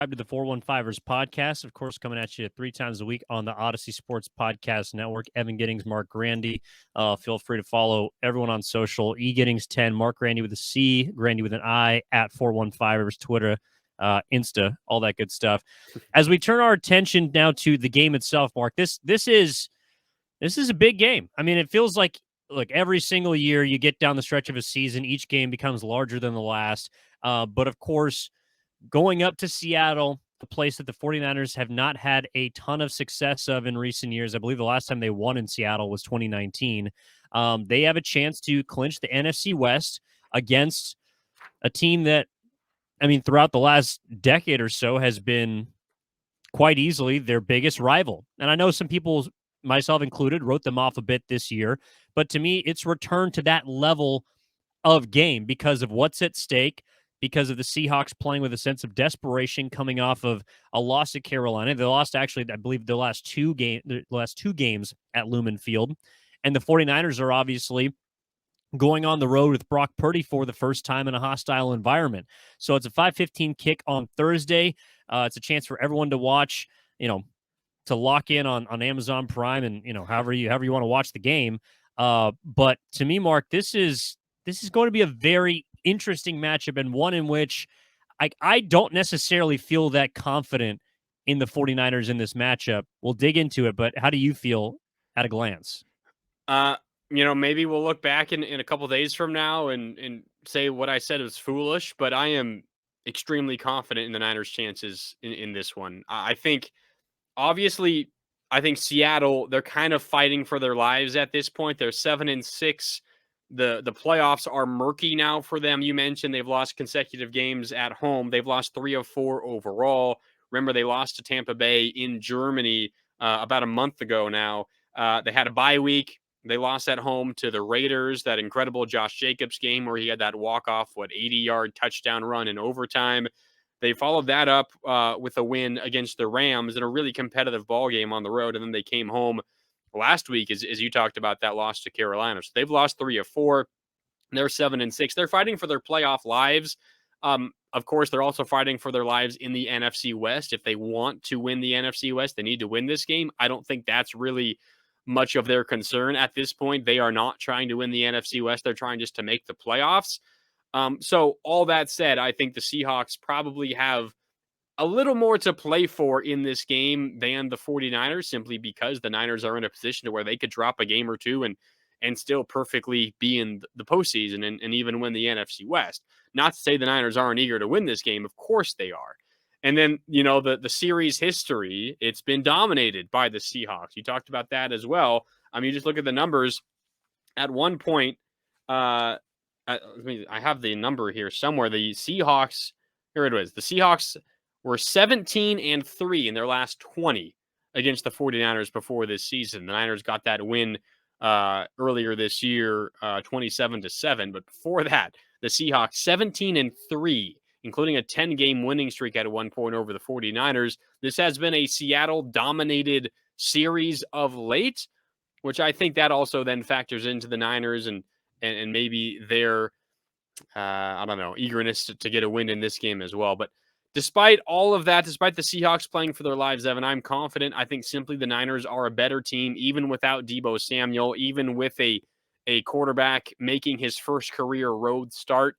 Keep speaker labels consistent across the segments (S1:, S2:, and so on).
S1: To the 415ers podcast, of course, coming at you 3 times a week on the Odyssey Sports Podcast Network. Evan Giddings, Marc Grandy. Feel free to follow everyone on social. eGiddings10, Marc Grandy with a C, Grandy with an I, at 415ers, Twitter, Insta, all that good stuff. As we turn our attention now to the game itself, Marc, this is a big game. I mean, it feels like every single year you get down the stretch of a season, each game becomes larger than the last. But of course, going up to Seattle, a place that the 49ers have not had a ton of success of in recent years. I believe the last time they won in Seattle was 2019. They have a chance to clinch the NFC West against a team that, I mean, throughout the last decade or so has been quite easily their biggest rival. And I know some people, myself included, wrote them off a bit this year. But to me, it's returned to that level of game because of what's at stake, because of the Seahawks playing with a sense of desperation coming off of a loss at Carolina. They lost, actually, I believe, the last two games at Lumen Field. And the 49ers are obviously going on the road with Brock Purdy for the first time in a hostile environment. So it's a 5:15 kick on Thursday. It's a chance for everyone to watch, to lock in on Amazon Prime and, however you want to watch the game. But to me, Marc, this is going to be a very interesting matchup, and one in which I don't necessarily feel that confident in the 49ers in this matchup. We'll dig into it, but how do you feel at a glance?
S2: Maybe we'll look back in a couple days from now and say what I said was foolish, but I am extremely confident in the Niners' chances in this one. I think, obviously, Seattle, they're kind of fighting for their lives at this point. They're 7-6. The playoffs are murky now for them. You mentioned they've lost consecutive games at home. They've lost 3 of 4 overall. Remember, they lost to Tampa Bay in Germany about a month ago now. They had a bye week. They lost at home to the Raiders, that incredible Josh Jacobs game where he had that walk-off, 80-yard touchdown run in overtime. They followed that up with a win against the Rams in a really competitive ball game on the road, and then they came home last week, as you talked about, that loss to Carolina. So they've lost 3 of 4. They're 7-6. They're fighting for their playoff lives. Of course, they're also fighting for their lives in the NFC West. If they want to win the NFC West, they need to win this game. I don't think that's really much of their concern at this point. They are not trying to win the NFC West. They're trying just to make the playoffs. So all that said, I think the Seahawks probably have a little more to play for in this game than the 49ers, simply because the Niners are in a position to where they could drop a game or two and still perfectly be in the postseason and even win the NFC West. Not to say the Niners aren't eager to win this game. Of course they are. And then, the series history, it's been dominated by the Seahawks. You talked about that as well. You just look at the numbers. At one point, I have the number here somewhere. The Seahawks, here it is. The Seahawks were 17-3 in their last 20 against the 49ers before this season. The Niners got that win earlier this year, 27-7. But before that, the Seahawks 17-3, including a 10-game winning streak at one point over the 49ers. This has been a Seattle-dominated series of late, which I think that also then factors into the Niners and maybe their, eagerness to get a win in this game as well. But despite all of that, despite the Seahawks playing for their lives, Evan, I'm confident. I think simply the Niners are a better team, even without Deebo Samuel, even with a quarterback making his first career road start.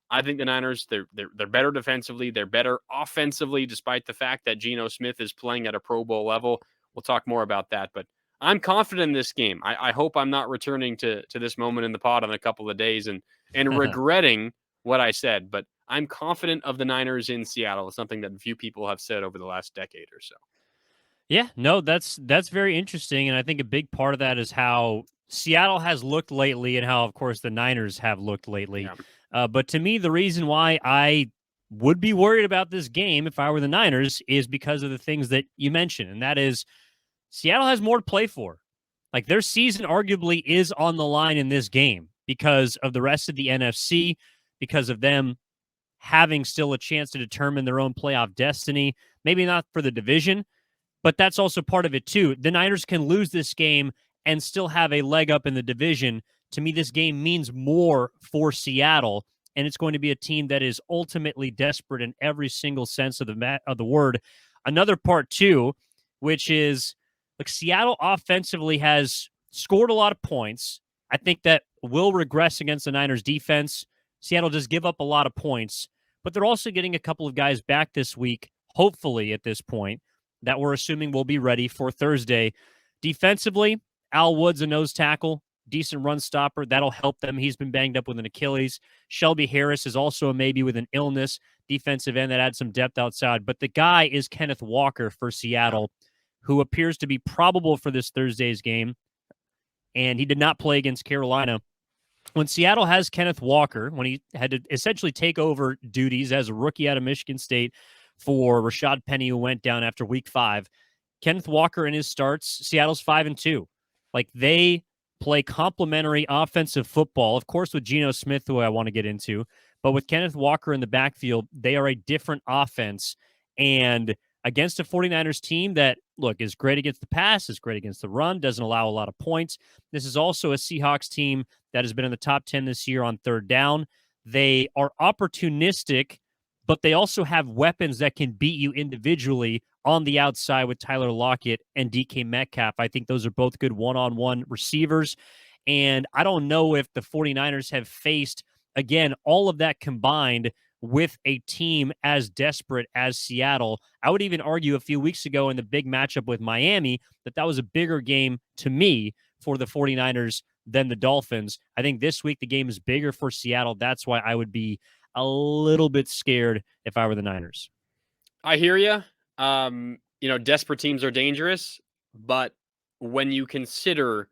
S2: I think the Niners, they're better defensively. They're better offensively, despite the fact that Geno Smith is playing at a Pro Bowl level. We'll talk more about that, but I'm confident in this game. I hope I'm not returning to this moment in the pod in a couple of days and regretting what I said, but I'm confident of the Niners in Seattle. It's something that few people have said over the last decade or so.
S1: Yeah, no, that's very interesting, and I think a big part of that is how Seattle has looked lately and how, of course, the Niners have looked lately.
S2: Yeah.
S1: But to me, the reason why I would be worried about this game if I were the Niners is because of the things that you mentioned, and that is Seattle has more to play for. Like, their season arguably is on the line in this game because of the rest of the NFC, because of them having still a chance to determine their own playoff destiny. Maybe not for the division, but that's also part of it too. The Niners can lose this game and still have a leg up in the division. To me, this game means more for Seattle and it's going to be a team that is ultimately desperate in every single sense of the word. Another part, too, which is, like, Seattle offensively has scored a lot of points. I think that will regress against the Niners defense. Seattle does give up a lot of points, but they're also getting a couple of guys back this week, hopefully at this point, that we're assuming will be ready for Thursday. Defensively, Al Woods, a nose tackle, decent run stopper. That'll help them. He's been banged up with an Achilles. Shelby Harris is also a maybe with an illness. Defensive end that adds some depth outside. But the guy is Kenneth Walker for Seattle, who appears to be probable for this Thursday's game. And he did not play against Carolina. When Seattle has Kenneth Walker, when he had to essentially take over duties as a rookie out of Michigan State for Rashad Penny, who went down after week 5, Kenneth Walker in his starts, Seattle's 5-2. Like, they play complementary offensive football, of course, with Geno Smith, who I want to get into, but with Kenneth Walker in the backfield, they are a different offense. And against a 49ers team that, look, is great against the pass, is great against the run, doesn't allow a lot of points. This is also a Seahawks team that has been in the top 10 this year on third down. They are opportunistic, but they also have weapons that can beat you individually on the outside with Tyler Lockett and DK Metcalf. I think those are both good one-on-one receivers. And I don't know if the 49ers have faced, again, all of that combined with a team as desperate as Seattle. I would even argue a few weeks ago in the big matchup with Miami that was a bigger game to me for the 49ers than the Dolphins. I think this week the game is bigger for Seattle. That's why I would be a little bit scared if I were the Niners.
S2: I hear you. Desperate teams are dangerous, but when you consider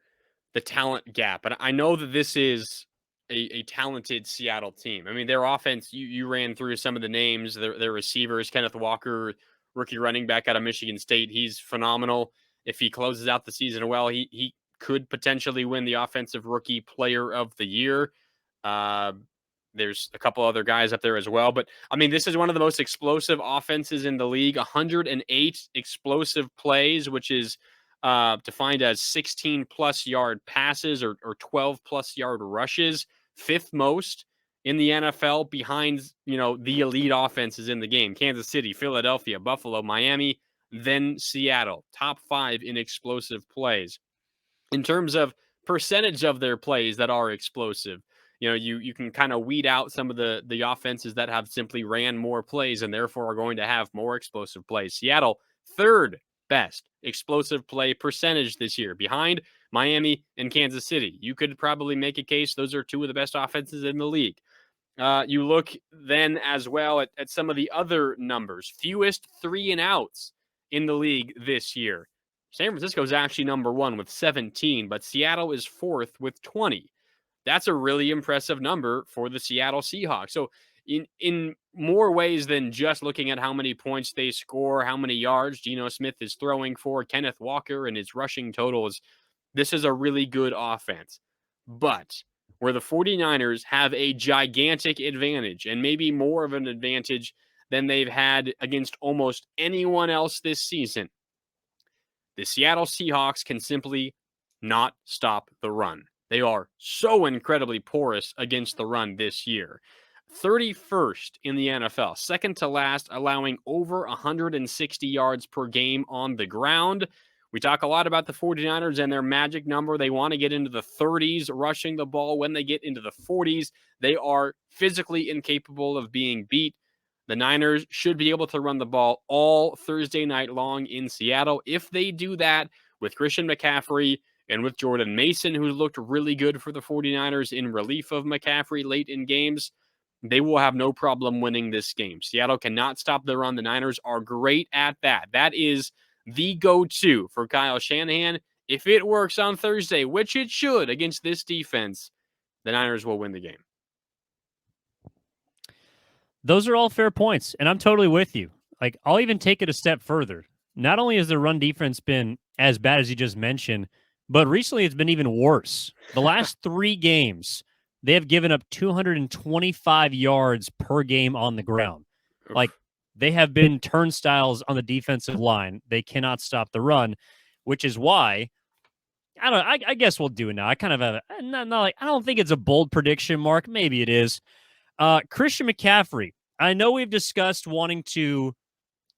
S2: the talent gap, and I know that this is a talented Seattle team. I mean, their offense, you ran through some of the names, their receivers, Kenneth Walker, rookie running back out of Michigan State. He's phenomenal. If he closes out the season well, he could potentially win the Offensive Rookie Player of the Year. There's a couple other guys up there as well. But, I mean, this is one of the most explosive offenses in the league. 108 explosive plays, which is defined as 16-plus yard passes or 12-plus yard rushes. 5th most in the NFL behind, the elite offenses in the game. Kansas City, Philadelphia, Buffalo, Miami, then Seattle. Top 5 in explosive plays. In terms of percentage of their plays that are explosive, you can kind of weed out some of the offenses that have simply ran more plays and therefore are going to have more explosive plays. Seattle, 3rd best explosive play percentage this year, behind Miami and Kansas City. You could probably make a case those are 2 of the best offenses in the league. You look then as well at some of the other numbers. Fewest 3-and-outs in the league this year. San Francisco is actually number 1 with 17, but Seattle is 4th with 20. That's a really impressive number for the Seattle Seahawks. So in more ways than just looking at how many points they score, how many yards Geno Smith is throwing for, Kenneth Walker and his rushing totals, this is a really good offense. But where the 49ers have a gigantic advantage, and maybe more of an advantage than they've had against almost anyone else this season, the Seattle Seahawks can simply not stop the run. They are so incredibly porous against the run this year. 31st in the NFL, second to last, allowing over 160 yards per game on the ground. We talk a lot about the 49ers and their magic number. They want to get into the 30s rushing the ball. When they get into the 40s, they are physically incapable of being beat. The Niners should be able to run the ball all Thursday night long in Seattle. If they do that with Christian McCaffrey and with Jordan Mason, who looked really good for the 49ers in relief of McCaffrey late in games, they will have no problem winning this game. Seattle cannot stop the run. The Niners are great at that. That is the go-to for Kyle Shanahan. If it works on Thursday, which it should against this defense, the Niners will win the game.
S1: Those are all fair points, and I'm totally with you. Like, I'll even take it a step further. Not only has the run defense been as bad as you just mentioned, but recently it's been even worse. The last 3 games, they have given up 225 yards per game on the ground. Like, they have been turnstiles on the defensive line. They cannot stop the run, which is why I guess we'll do it now. I kind of have I don't think it's a bold prediction, Mark. Maybe it is. Christian McCaffrey. I know we've discussed wanting to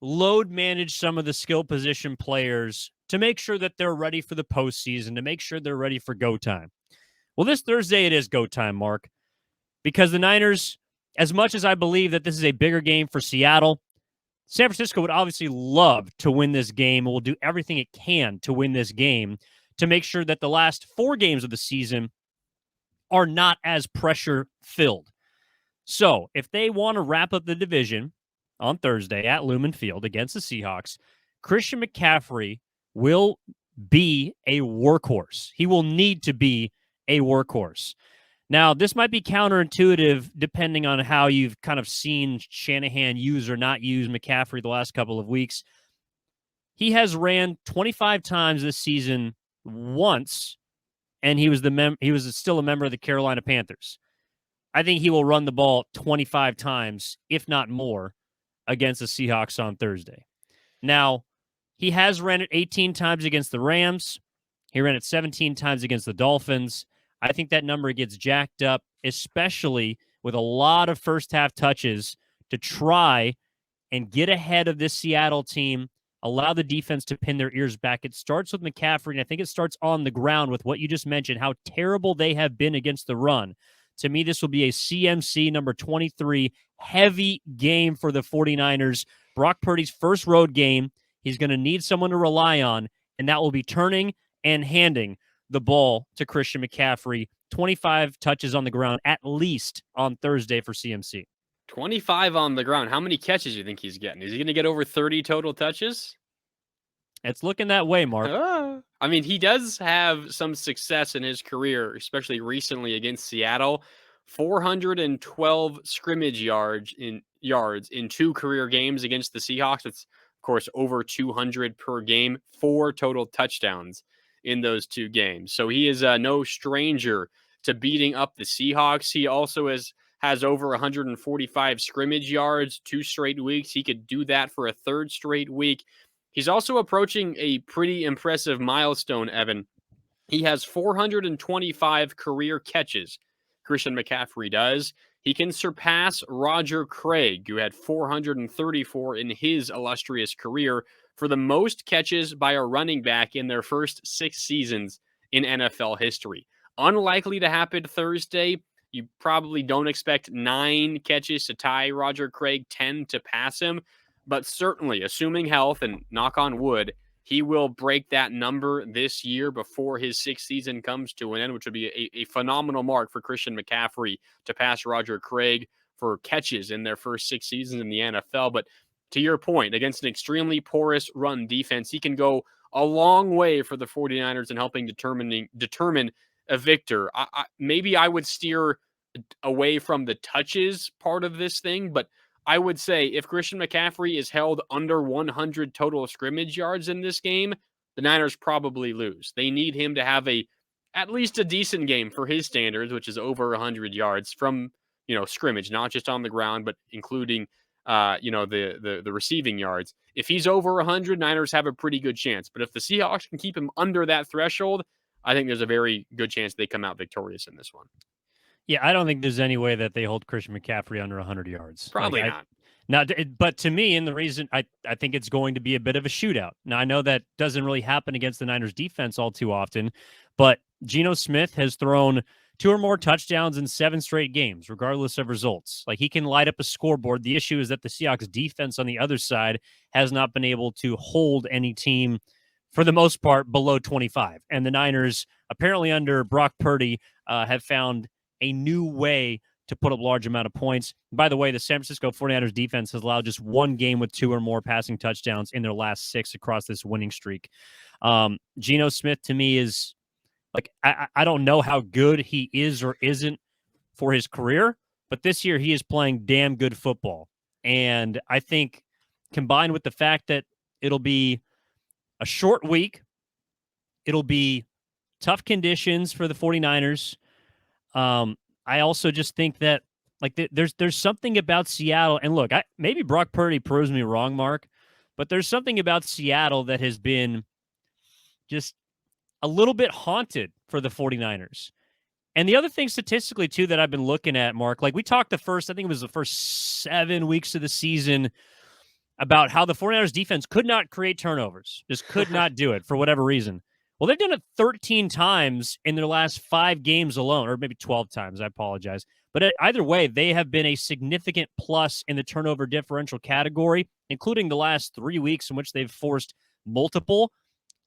S1: load manage some of the skill position players to make sure that they're ready for the postseason, to make sure they're ready for go time. Well, this Thursday it is go time, Mark, because the Niners, as much as I believe that this is a bigger game for Seattle, San Francisco would obviously love to win this game and will do everything it can to win this game to make sure that the last 4 games of the season are not as pressure filled. So if they want to wrap up the division on Thursday at Lumen Field against the Seahawks, Christian McCaffrey will be a workhorse. He will need to be a workhorse. Now, this might be counterintuitive depending on how you've kind of seen Shanahan use or not use McCaffrey the last couple of weeks. He has ran 25 times this season once, and he was still a member of the Carolina Panthers. I think he will run the ball 25 times, if not more, against the Seahawks on Thursday. Now, he has ran it 18 times against the Rams. He ran it 17 times against the Dolphins. I think that number gets jacked up, especially with a lot of first-half touches to try and get ahead of this Seattle team, allow the defense to pin their ears back. It starts with McCaffrey, and I think it starts on the ground with what you just mentioned, how terrible they have been against the run. To me, this will be a CMC number 23 heavy game for the 49ers. Brock Purdy's first road game. He's going to need someone to rely on, and that will be turning and handing the ball to Christian McCaffrey. 25 touches on the ground, at least on Thursday for CMC.
S2: 25 on the ground. How many catches do you think he's getting? Is he going to get over 30 total touches?
S1: It's looking that way, Mark.
S2: I mean, he does have some success in his career, especially recently against Seattle. 412 scrimmage yards in 2 career games against the Seahawks. It's, of course, over 200 per game. 4 total touchdowns in those 2 games. So he is no stranger to beating up the Seahawks. He also has over 145 scrimmage yards 2 straight weeks. He could do that for a 3rd straight week. He's also approaching a pretty impressive milestone, Evan. He has 425 career catches. Christian McCaffrey does. He can surpass Roger Craig, who had 434 in his illustrious career, for the most catches by a running back in their first 6 seasons in NFL history. Unlikely to happen Thursday. You probably don't expect 9 catches to tie Roger Craig, 10 to pass him. But certainly, assuming health and knock on wood, he will break that number this year before his 6th season comes to an end, which would be a phenomenal mark for Christian McCaffrey to pass Roger Craig for catches in their first 6 seasons in the NFL. But to your point, against an extremely porous run defense, he can go a long way for the 49ers in helping determine a victor. Maybe I would steer away from the touches part of this thing, but I would say if Christian McCaffrey is held under 100 total scrimmage yards in this game, the Niners probably lose. They need him to have at least a decent game for his standards, which is over 100 yards from, scrimmage, not just on the ground, but including, the receiving yards. If he's over 100, Niners have a pretty good chance. But if the Seahawks can keep him under that threshold, I think there's a very good chance they come out victorious in this one.
S1: Yeah, I don't think there's any way that they hold Christian McCaffrey under 100 yards.
S2: Probably not.
S1: Now, but to me, and the reason I think it's going to be a bit of a shootout. Now, I know that doesn't really happen against the Niners defense all too often, but Geno Smith has thrown 2 or more touchdowns in 7 straight games, regardless of results. Like, he can light up a scoreboard. The issue is that the Seahawks defense on the other side has not been able to hold any team, for the most part, below 25. And the Niners, apparently under Brock Purdy, have found a new way to put up large amount of points. By the way, the San Francisco 49ers defense has allowed just 1 game with 2 or more passing touchdowns in their last 6 across this winning streak. Geno Smith, to me, is like, I don't know how good he is or isn't for his career, but this year he is playing damn good football. And I think combined with the fact that it'll be a short week, it'll be tough conditions for the 49ers. I also just think that there's something about Seattle, and look, maybe Brock Purdy proves me wrong, Mark, but there's something about Seattle that has been just a little bit haunted for the 49ers. And the other thing statistically, too, that I've been looking at, Mark, like we talked I think it was the first 7 weeks of the season about how the 49ers defense could not create turnovers, just could not do it for whatever reason. Well, they've done it 13 times in their last 5 games alone, or maybe 12 times. I apologize. But either way, they have been a significant plus in the turnover differential category, including the last 3 weeks in which they've forced multiple.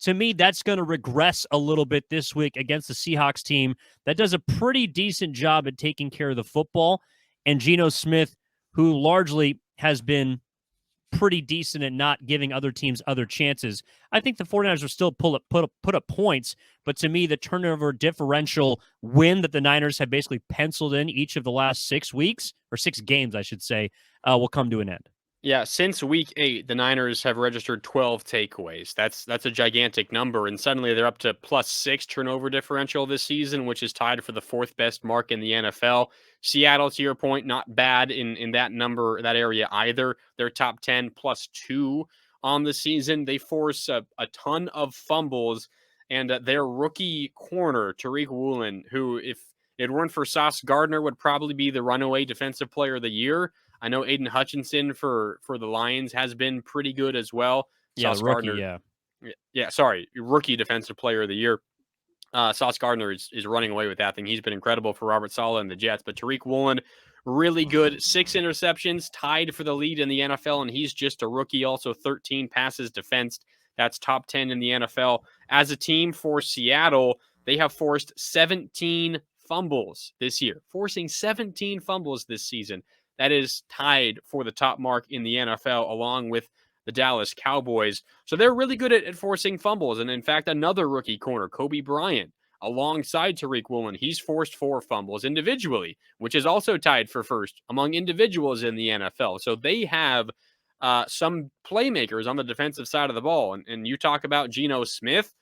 S1: To me, that's going to regress a little bit this week against the Seahawks team that does a pretty decent job at taking care of the football. And Geno Smith, who largely has been pretty decent at not giving other teams other chances. I think the 49ers will still put up points, but to me, the turnover differential win that the Niners have basically penciled in each of the last 6 weeks, or 6 games, I should say, will come to an end.
S2: Yeah, since week 8, the Niners have registered 12 takeaways. That's a gigantic number, and suddenly they're up to +6 turnover differential this season, which is tied for the 4th best mark in the NFL. Seattle, to your point, not bad in that number, that area either. They're top 10 +2 on the season. They force a ton of fumbles, and their rookie corner, Tariq Woolen, who, if it weren't for Sauce Gardner, would probably be the runaway defensive player of the year. I know Aiden Hutchinson for the Lions has been pretty good as well.
S1: Yeah,
S2: Sauce
S1: rookie,
S2: Gardner, sorry, rookie defensive player of the year. Sauce Gardner is running away with that thing. He's been incredible for Robert Saleh and the Jets. But Tariq Woolen, really good. 6 interceptions, tied for the lead in the NFL, and he's just a rookie. Also 13 passes defensed. That's top 10 in the NFL. As a team for Seattle, they have forced 17 fumbles this year, forcing 17 fumbles this season. That is tied for the top mark in the NFL, along with the Dallas Cowboys. So they're really good at forcing fumbles. And in fact, another rookie corner, Kobe Bryant, alongside Tariq Woolen, he's forced 4 fumbles individually, which is also tied for first among individuals in the NFL. So they have some playmakers on the defensive side of the ball. And you talk about Geno Smith.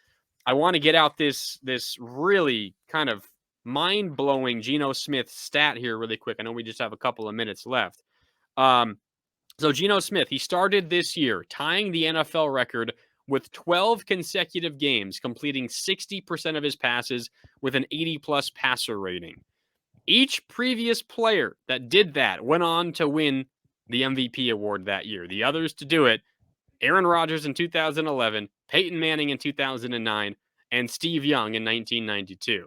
S2: I want to get out this really kind of mind-blowing Geno Smith stat here really quick. I know we just have a couple of minutes left. So Geno Smith, he started this year tying the NFL record with 12 consecutive games, completing 60% of his passes with an 80-plus passer rating. Each previous player that did that went on to win the MVP award that year. The others to do it, Aaron Rodgers in 2011, Peyton Manning in 2009, and Steve Young in 1992.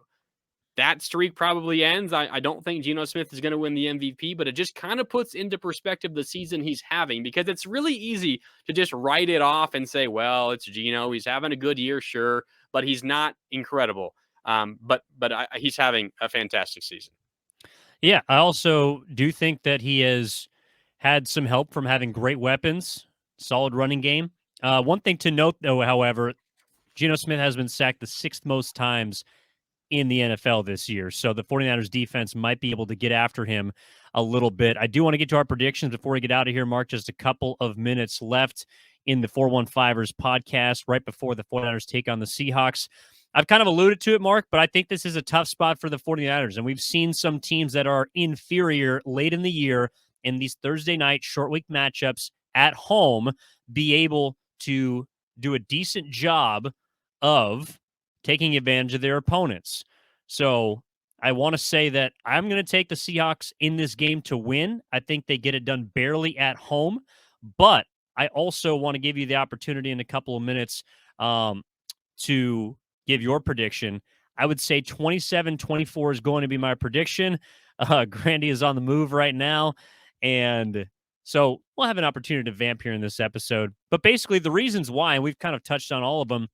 S2: That streak probably ends. I don't think Geno Smith is going to win the MVP, but it just kind of puts into perspective the season he's having, because it's really easy to just write it off and say, well, it's Geno. He's having a good year, sure, but he's not incredible. But he's having a fantastic season.
S1: Yeah, I also do think that he has had some help from having great weapons, solid running game. One thing to note, though, however, Geno Smith has been sacked the 6th most times in the NFL this year. So the 49ers defense might be able to get after him a little bit. I do want to get to our predictions before we get out of here, Mark. Just a couple of minutes left in the 415ers podcast right before the 49ers take on the Seahawks. I've kind of alluded to it, Mark, but I think this is a tough spot for the 49ers. And we've seen some teams that are inferior late in the year in these Thursday night short week matchups at home be able to do a decent job of taking advantage of their opponents. So I want to say that I'm going to take the Seahawks in this game to win. I think they get it done barely at home, but I also want to give you the opportunity in a couple of minutes to give your prediction. I would say 27-24 is going to be my prediction. Grandy is on the move right now, and so we'll have an opportunity to vamp here in this episode. But basically the reasons why, and we've kind of touched on all of them,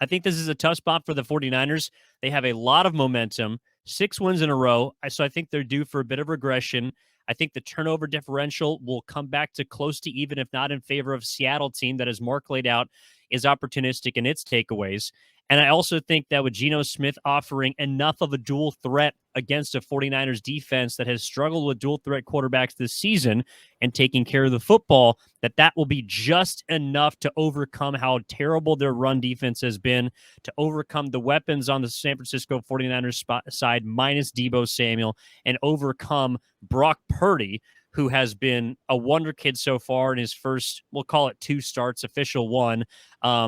S1: I think this is a tough spot for the 49ers. They have a lot of momentum, 6 wins in a row. So I think they're due for a bit of regression. I think the turnover differential will come back to close to even, if not in favor of Seattle team that, as Marc laid out, is opportunistic in its takeaways. And I also think that with Geno Smith offering enough of a dual threat against a 49ers defense that has struggled with dual threat quarterbacks this season and taking care of the football, that will be just enough to overcome how terrible their run defense has been, to overcome the weapons on the San Francisco 49ers side minus Deebo Samuel, and overcome Brock Purdy, who has been a wonder kid so far in his first, we'll call it 2 starts, official 1.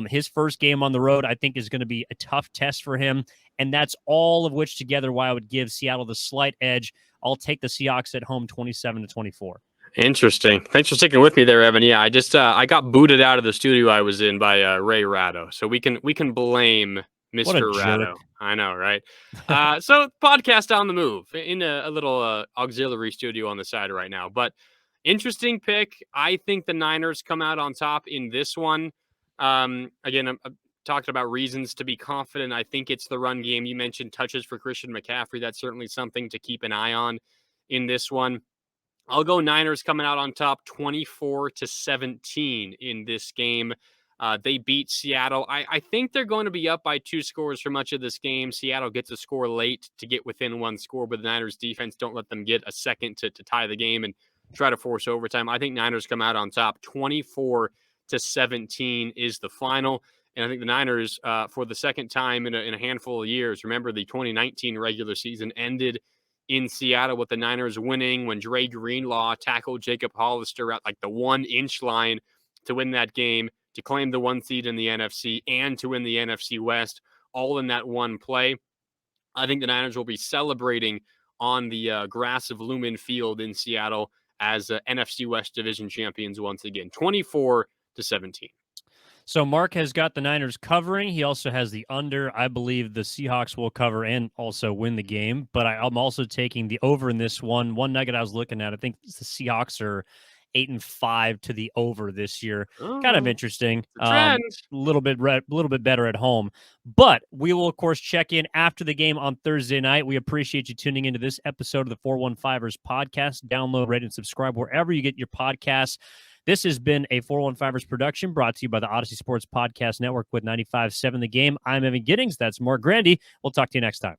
S1: His first game on the road, I think, is going to be a tough test for him. And that's all of which together why I would give Seattle the slight edge. I'll take the Seahawks at home 27-24.
S2: Interesting. Thanks for sticking with me there, Evan. Yeah, I got booted out of the studio I was in by Ray Ratto, so we can blame Mr. Ratto. I know, right? So podcast on the move in a little auxiliary studio on the side right now, but interesting pick. I think the Niners come out on top in this one. Again, I'm talking about reasons to be confident. I think it's the run game. You mentioned touches for Christian McCaffrey. That's certainly something to keep an eye on in this one. I'll go Niners coming out on top 24-17 in this game. They beat Seattle. I think they're going to be up by 2 scores for much of this game. Seattle gets a score late to get within 1 score, but the Niners defense don't let them get a second to tie the game and try to force overtime. I think Niners come out on top 24-17 is the final. And I think the Niners, for the second time in a handful of years, remember the 2019 regular season ended in Seattle with the Niners winning when Dre Greenlaw tackled Jacob Hollister at like the 1-inch line to win that game, to claim the 1 seed in the NFC and to win the NFC West, all in that one play. I think the Niners will be celebrating on the grass of Lumen Field in Seattle as NFC West division champions once again, 24-17.
S1: So Marc has got the Niners covering. He also has the under. I believe the Seahawks will cover and also win the game, but I'm also taking the over in this one. One nugget I was looking at, I think the Seahawks are 8-5 to the over this year. Kind of interesting. A little bit better at home. But we will, of course, check in after the game on Thursday night. We appreciate you tuning into this episode of the 415ers podcast. Download, rate, and subscribe wherever you get your podcasts. This has been a 415ers production brought to you by the Odyssey Sports Podcast Network with 95.7 The Game. I'm Evan Giddings. That's Marc Grandy. We'll talk to you next time.